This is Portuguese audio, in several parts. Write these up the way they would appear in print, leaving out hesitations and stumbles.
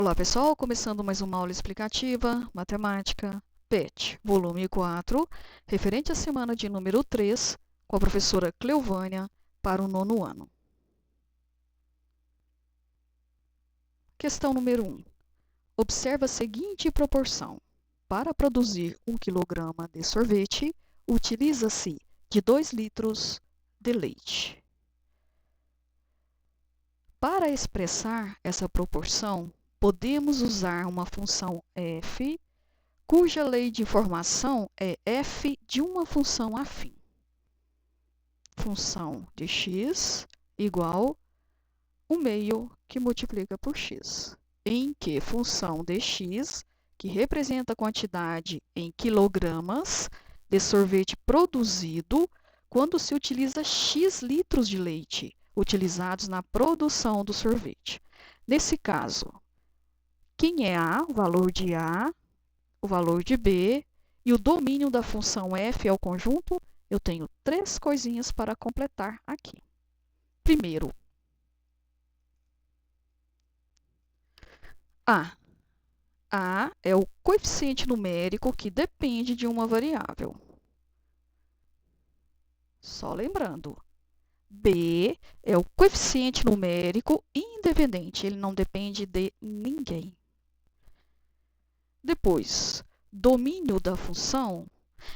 Olá pessoal, começando mais uma aula explicativa, matemática, PET, volume 4, referente à semana de número 3, com a professora Cleovânia, para o 9º ano. Questão número 1. Observa a seguinte proporção. Para produzir 1 kg de sorvete, utiliza-se de 2 litros de leite. Para expressar essa proporção, podemos usar uma função f, cuja lei de informação é f de uma função afim. Função de x igual 1/2 que multiplica por x, em que função de x, que representa a quantidade em quilogramas de sorvete produzido quando se utiliza x litros de leite utilizados na produção do sorvete. Nesse caso, quem é A, o valor de A, o valor de B e o domínio da função f é o conjunto, eu tenho 3 coisinhas para completar aqui. Primeiro, A. A é o coeficiente numérico que depende de uma variável. Só lembrando, B é o coeficiente numérico independente, ele não depende de ninguém. Depois, domínio da função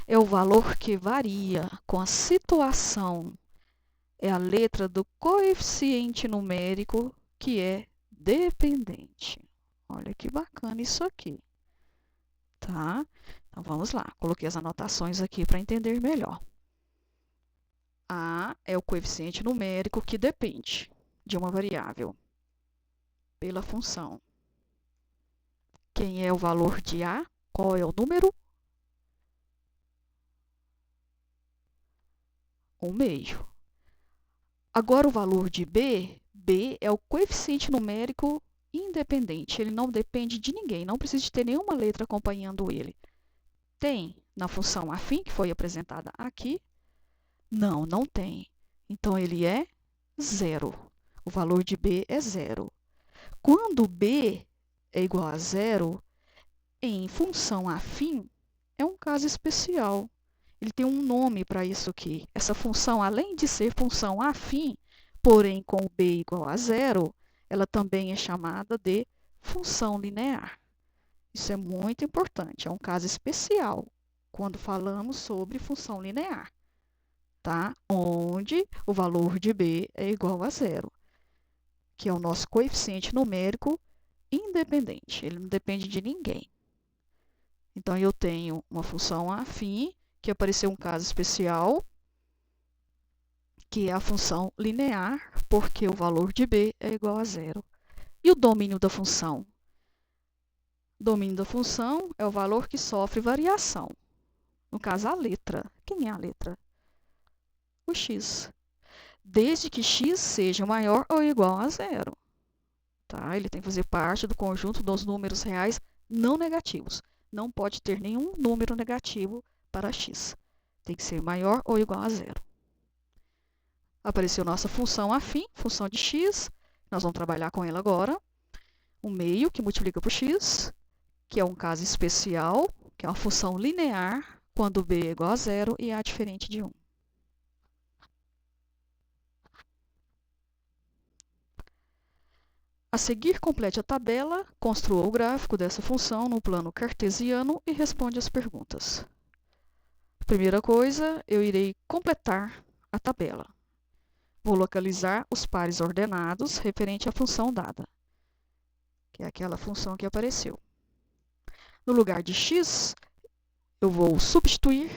é o valor que varia com a situação. É a letra do coeficiente numérico que é dependente. Olha que bacana isso aqui. Tá? Então, vamos lá. Coloquei as anotações aqui para entender melhor. A é o coeficiente numérico que depende de uma variável pela função. Quem é o valor de A? Qual é o número? 1/2. Agora, o valor de B, B é o coeficiente numérico independente. Ele não depende de ninguém, não precisa de ter nenhuma letra acompanhando ele. Tem na função afim, que foi apresentada aqui? Não, não tem. Então, ele é 0. O valor de B é 0. Quando B é igual a 0, em função afim, é um caso especial. Ele tem um nome para isso aqui. Essa função, além de ser função afim, porém com b igual a 0, ela também é chamada de função linear. Isso é muito importante, é um caso especial quando falamos sobre função linear, tá? Onde o valor de b é igual a 0, que é o nosso coeficiente numérico independente, ele não depende de ninguém. Então, eu tenho uma função afim, que apareceu um caso especial, que é a função linear, porque o valor de b é igual a 0. E o domínio da função? O domínio da função é o valor que sofre variação. No caso, a letra. Quem é a letra? O x. Desde que x seja maior ou igual a 0. Tá? Ele tem que fazer parte do conjunto dos números reais não negativos. Não pode ter nenhum número negativo para x. Tem que ser maior ou igual a 0. Apareceu nossa função afim, função de x. Nós vamos trabalhar com ela agora. 1/2 que multiplica por x, que é um caso especial, que é uma função linear, quando b é igual a 0 e a diferente de 1. A seguir, complete a tabela, construa o gráfico dessa função no plano cartesiano e responde as perguntas. Primeira coisa, eu irei completar a tabela. Vou localizar os pares ordenados referente à função dada, que é aquela função que apareceu. No lugar de x, eu vou substituir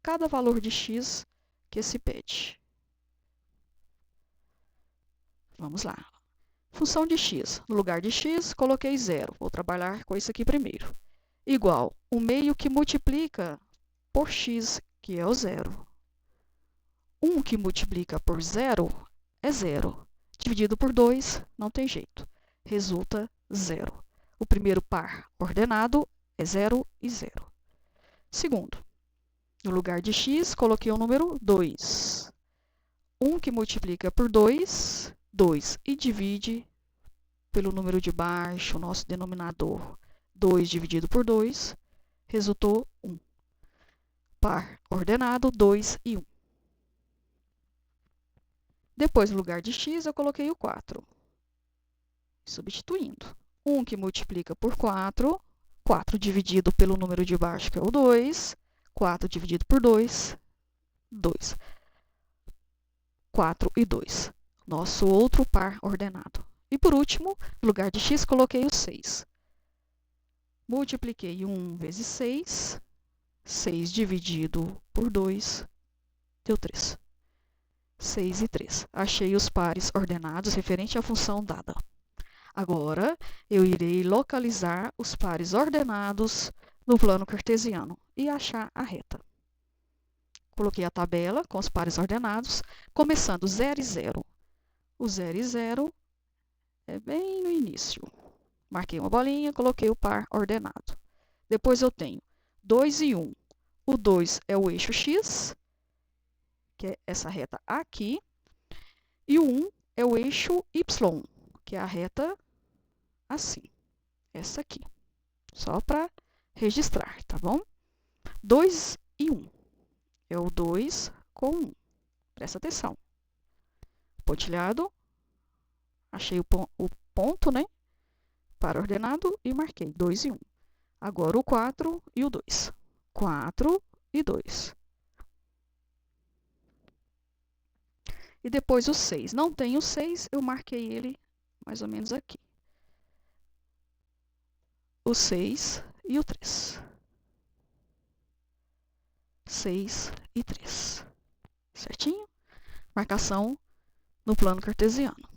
cada valor de x que se pede. Vamos lá. Função de x. No lugar de x, coloquei 0. Vou trabalhar com isso aqui primeiro. Igual 1/2 que multiplica por x, que é o 0. 1 que multiplica por 0 é 0. Dividido por 2, não tem jeito. Resulta 0. O primeiro par ordenado é 0 e 0. Segundo, no lugar de x, coloquei o número 2. 1 que multiplica por 2, 2. E divide pelo número de baixo, nosso denominador, 2 dividido por 2, resultou 1. Par ordenado, 2 e 1. Depois, no lugar de x, eu coloquei o 4. Substituindo. 1 que multiplica por 4, 4 dividido pelo número de baixo, que é o 2, 4 dividido por 2, 2. 4 e 2. Nosso outro par ordenado. E por último, no lugar de x, coloquei o 6. Multipliquei 1 vezes 6. 6 dividido por 2 deu 3. 6 e 3. Achei os pares ordenados referente à função dada. Agora, eu irei localizar os pares ordenados no plano cartesiano e achar a reta. Coloquei a tabela com os pares ordenados, começando 0 e 0. O 0 e 0 é bem no início. Marquei uma bolinha, coloquei o par ordenado. Depois eu tenho 2 e 1. O 2 é o eixo x, que é essa reta aqui. E o 1 é o eixo y, que é a reta assim. Essa aqui. Só para registrar, tá bom? 2 e 1. É o 2 com 1. Presta atenção. Pontilhado. Achei o ponto, né? Par ordenado e marquei 2 e 1. Agora o 4 e o 2. 4 e 2. E depois o 6. Não tem o 6, eu marquei ele mais ou menos aqui. O 6 e o 3. 6 e 3. Certinho? Marcação no plano cartesiano,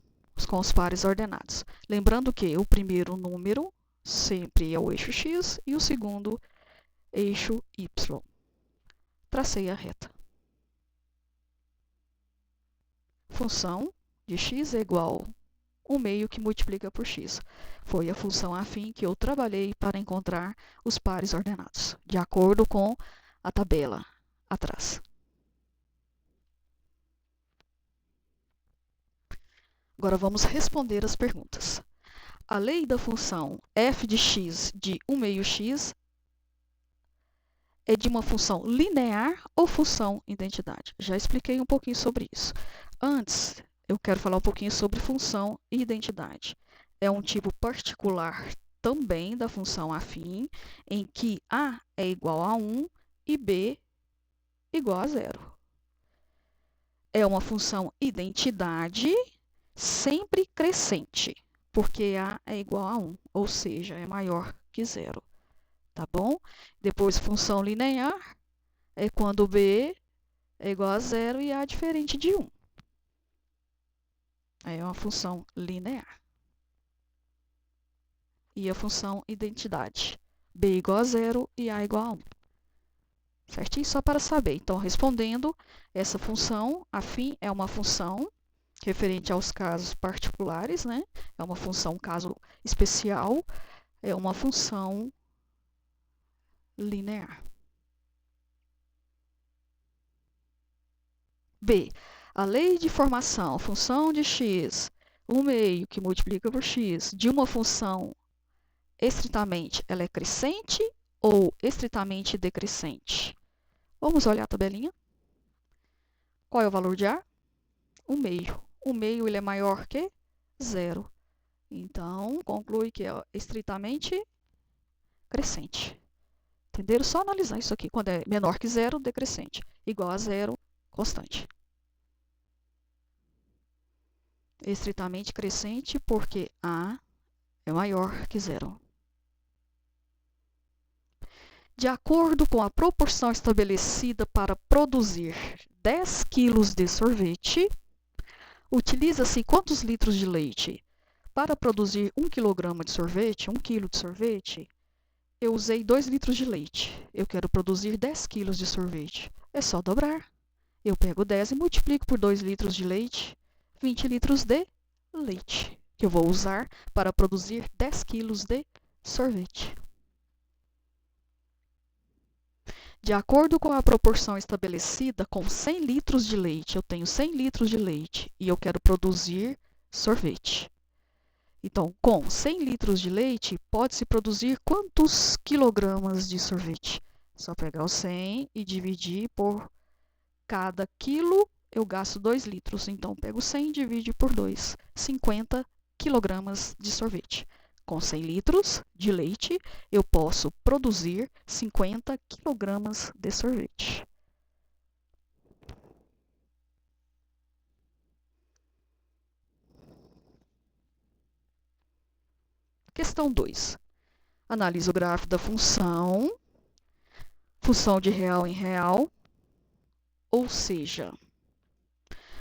com os pares ordenados. Lembrando que o primeiro número sempre é o eixo x e o segundo eixo y. Tracei a reta. Função de x é igual a 1 meio que multiplica por x. Foi a função afim que eu trabalhei para encontrar os pares ordenados, de acordo com a tabela atrás. Agora vamos responder as perguntas. A lei da função f de x de 1 meio x é de uma função linear ou função identidade? Já expliquei um pouquinho sobre isso. Antes, eu quero falar um pouquinho sobre função e identidade. É um tipo particular também da função afim, em que a é igual a 1 e b igual a 0. É uma função identidade sempre crescente, porque a é igual a 1, ou seja, é maior que 0. Tá bom? Depois, função linear é quando b é igual a 0 e a diferente de 1. É uma função linear. E a função identidade. B igual a 0 e a igual a 1. Certinho? Só para saber. Então, respondendo, essa função afim é uma função referente aos casos particulares, né? É uma função caso especial, é uma função linear. B. A lei de formação, função de x, 1 meio que multiplica por x, de uma função estritamente, ela é crescente ou estritamente decrescente? Vamos olhar a tabelinha. Qual é o valor de A? 1 meio. 1 meio ele é maior que 0. Então, conclui que é estritamente crescente. Entenderam? Só analisar isso aqui. Quando é menor que 0, decrescente. Igual a 0, constante. Estritamente crescente porque A é maior que 0. De acordo com a proporção estabelecida para produzir 10 kg de sorvete, utiliza-se quantos litros de leite? Para produzir 1 kg de sorvete, 1 kg de sorvete, eu usei 2 litros de leite. Eu quero produzir 10 kg de sorvete. É só dobrar. Eu pego 10 e multiplico por 2 litros de leite, 20 litros de leite, que eu vou usar para produzir 10 kg de sorvete. De acordo com a proporção estabelecida, com 100 litros de leite, eu tenho 100 litros de leite e eu quero produzir sorvete. Então, com 100 litros de leite, pode-se produzir quantos quilogramas de sorvete? Só pegar o 100 e dividir por cada quilo, eu gasto 2 litros. Então, pego 100 e divide por 2, 50 quilogramas de sorvete. Com 100 litros de leite, eu posso produzir 50 quilogramas de sorvete. Questão 2. Analise o gráfico da função de real em real, ou seja,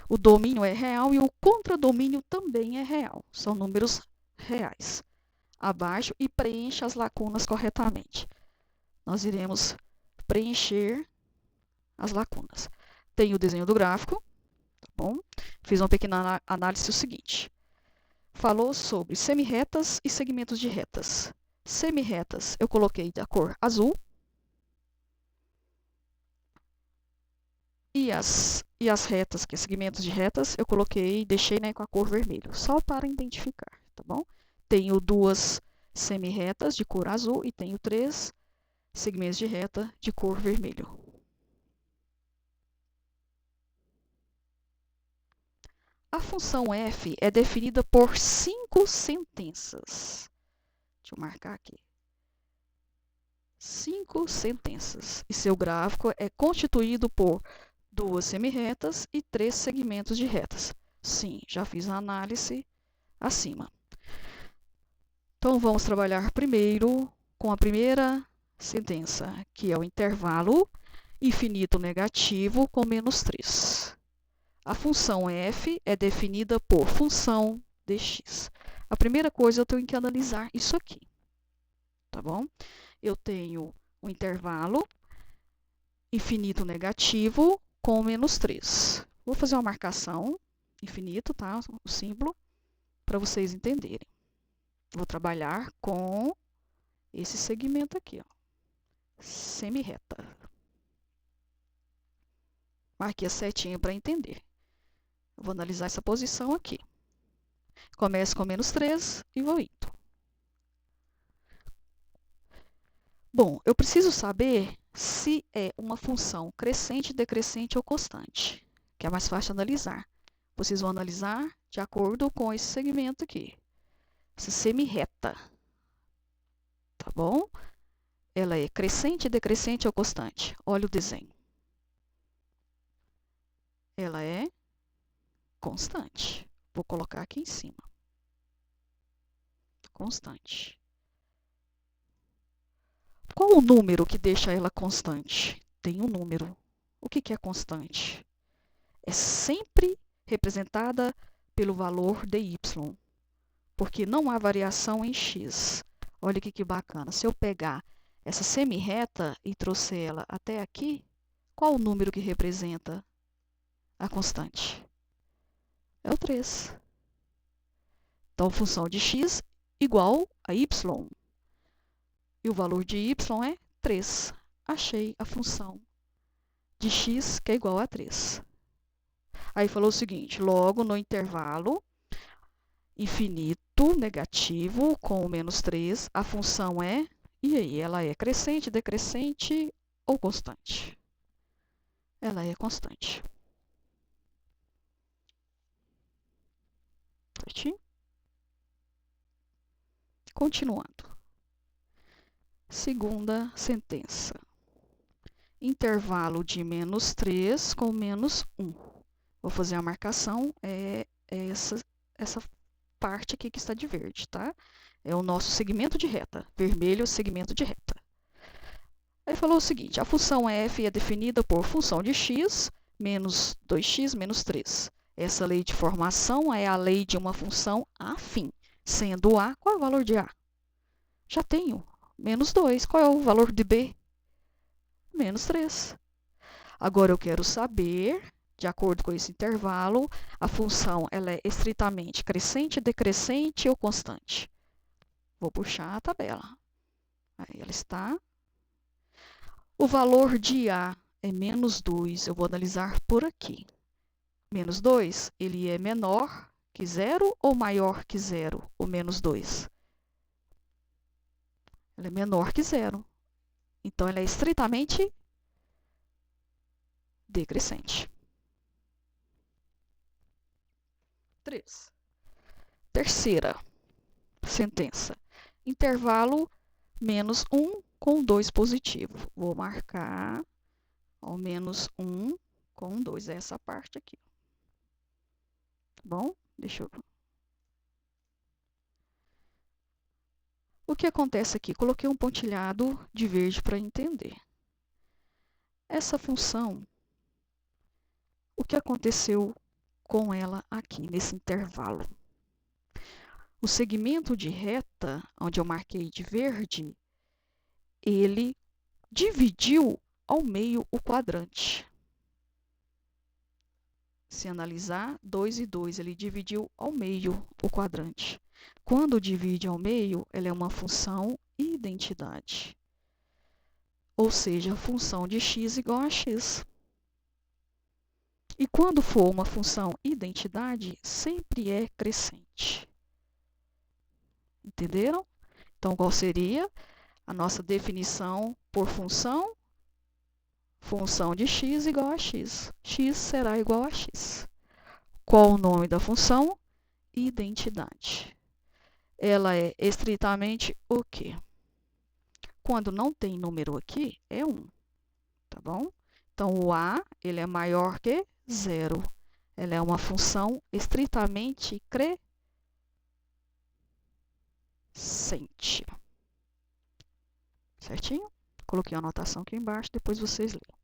o domínio é real e o contradomínio também é real. São números reais. Abaixo e preencha as lacunas corretamente. Nós iremos preencher as lacunas. Tem o desenho do gráfico, tá bom? Fiz uma pequena análise o seguinte. Falou sobre semirretas e segmentos de retas. Semirretas eu coloquei da cor azul. E as retas, que é segmentos de retas, eu coloquei, deixei, né, com a cor vermelho, só para identificar, tá bom? Tenho 2 semirretas de cor azul e tenho 3 segmentos de reta de cor vermelho. A função f é definida por 5 sentenças. Deixa eu marcar aqui. 5 sentenças. E seu gráfico é constituído por 2 semirretas e 3 segmentos de retas. Sim, já fiz a análise acima. Então, vamos trabalhar primeiro com a primeira sentença, que é o intervalo infinito negativo com menos 3. A função f é definida por função de x. A primeira coisa, eu tenho que analisar isso aqui, tá bom? Eu tenho um intervalo infinito negativo com menos 3. Vou fazer uma marcação, infinito, tá? O símbolo, para vocês entenderem. Vou trabalhar com esse segmento aqui, ó, semirreta. Marquei a setinha para entender. Eu vou analisar essa posição aqui. Começo com menos 3 e vou indo. Bom, eu preciso saber se é uma função crescente, decrescente ou constante, que é mais fácil analisar. Vocês vão analisar de acordo com esse segmento aqui. Essa semirreta, tá bom? Ela é crescente, decrescente ou constante? Olha o desenho. Ela é constante. Vou colocar aqui em cima. Constante. Qual o número que deixa ela constante? Tem um número. O que é constante? É sempre representada pelo valor de y, porque não há variação em x. Olha que bacana. Se eu pegar essa semirreta e trouxer ela até aqui, qual o número que representa a constante? É o 3. Então, função de x igual a y. E o valor de y é 3. Achei a função de x que é igual a 3. Aí falou o seguinte, logo no intervalo infinito negativo com menos 3, a função é, e aí, ela é crescente, decrescente ou constante? Ela é constante. Certinho? Continuando. Segunda sentença. Intervalo de menos 3 com menos 1. Vou fazer a marcação, é essa parte aqui que está de verde, tá? É o nosso segmento de reta. Vermelho, segmento de reta. Aí falou o seguinte, a função f é definida por função de x menos 2x menos 3. Essa lei de formação é a lei de uma função afim. Sendo a, qual é o valor de a? Já tenho. Menos 2. Qual é o valor de b? Menos 3. Agora eu quero saber, de acordo com esse intervalo, a função ela é estritamente crescente, decrescente ou constante? Vou puxar a tabela. Aí ela está. O valor de a é menos 2. Eu vou analisar por aqui. Menos 2, ele é menor que zero ou maior que zero, o menos 2? Ela é menor que zero. Então, ela é estritamente decrescente. 3. Terceira sentença. Intervalo menos 1 com 2 positivo. Vou marcar ao menos 1 com 2. É essa parte aqui. Tá bom? Deixa eu... O que acontece aqui? Coloquei um pontilhado de verde para entender. Essa função, o que aconteceu com ela aqui, nesse intervalo? O segmento de reta, onde eu marquei de verde, ele dividiu ao meio o quadrante. Se analisar, 2 e 2, ele dividiu ao meio o quadrante. Quando divide ao meio, ela é uma função identidade. Ou seja, a função de x igual a x. E quando for uma função identidade, sempre é crescente. Entenderam? Então, qual seria a nossa definição por função? Função de x igual a x. X será igual a x. Qual o nome da função? Identidade. Ela é estritamente o quê? Quando não tem número aqui, é 1. Tá bom? Então, o a ele é maior que 0. Ela é uma função estritamente crescente. Certinho? Coloquei a anotação aqui embaixo, depois vocês leem.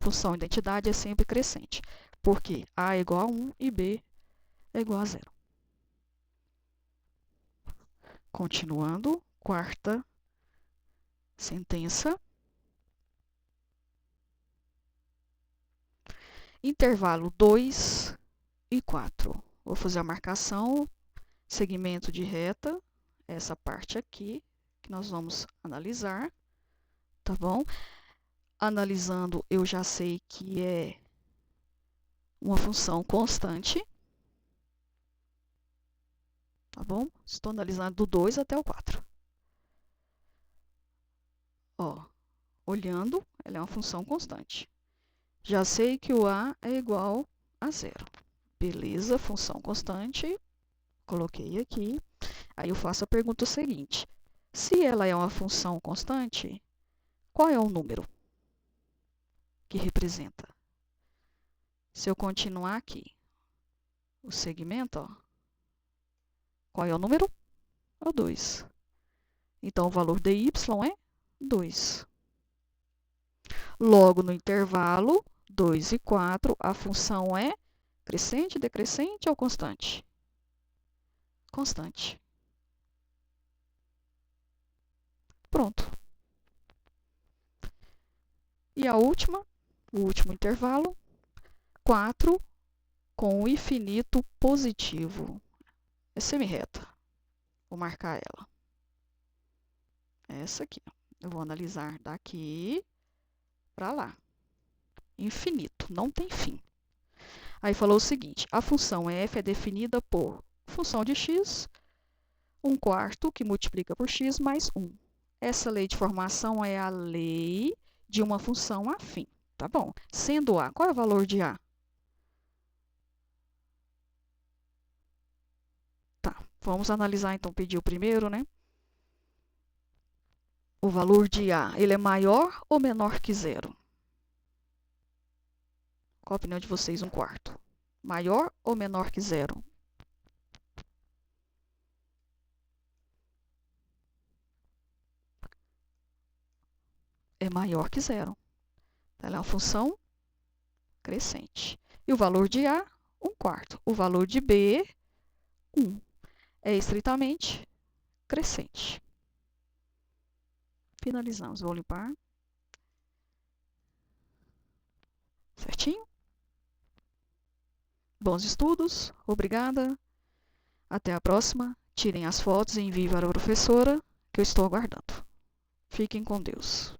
Função identidade é sempre crescente, porque a é igual a 1 e b é igual a 0. Continuando, quarta sentença. Intervalo 2 e 4. Vou fazer a marcação, segmento de reta, essa parte aqui, que nós vamos analisar, tá bom? Analisando, eu já sei que é uma função constante, tá bom? Estou analisando do 2 até o 4. Ó, olhando, ela é uma função constante. Já sei que o a é igual a 0. Beleza, função constante, coloquei aqui. Aí eu faço a pergunta seguinte. Se ela é uma função constante, qual é o número que representa? Se eu continuar aqui, o segmento, ó, qual é o número? É o 2. Então, o valor de y é 2. Logo, no intervalo 2 e 4, a função é crescente, decrescente ou constante? Constante. Pronto. E a última, o último intervalo, 4 com o infinito positivo. É semirreta. Vou marcar ela. Essa aqui. Eu vou analisar daqui para lá. Infinito, não tem fim. Aí falou o seguinte, a função f é definida por função de x, 1/4 que multiplica por x mais 1. Essa lei de formação é a lei de uma função afim. Tá bom? Sendo a, qual é o valor de a? Tá, vamos analisar então, pedir o primeiro, né? O valor de a, ele é maior ou menor que 0? Qual a opinião de vocês? 1/4. Maior ou menor que 0? É maior que 0. Ela é uma função crescente. E o valor de a, 1/4. O valor de b, 1. É estritamente crescente. Finalizamos. Vou limpar. Certinho? Bons estudos. Obrigada. Até a próxima. Tirem as fotos e enviem para a professora, que eu estou aguardando. Fiquem com Deus.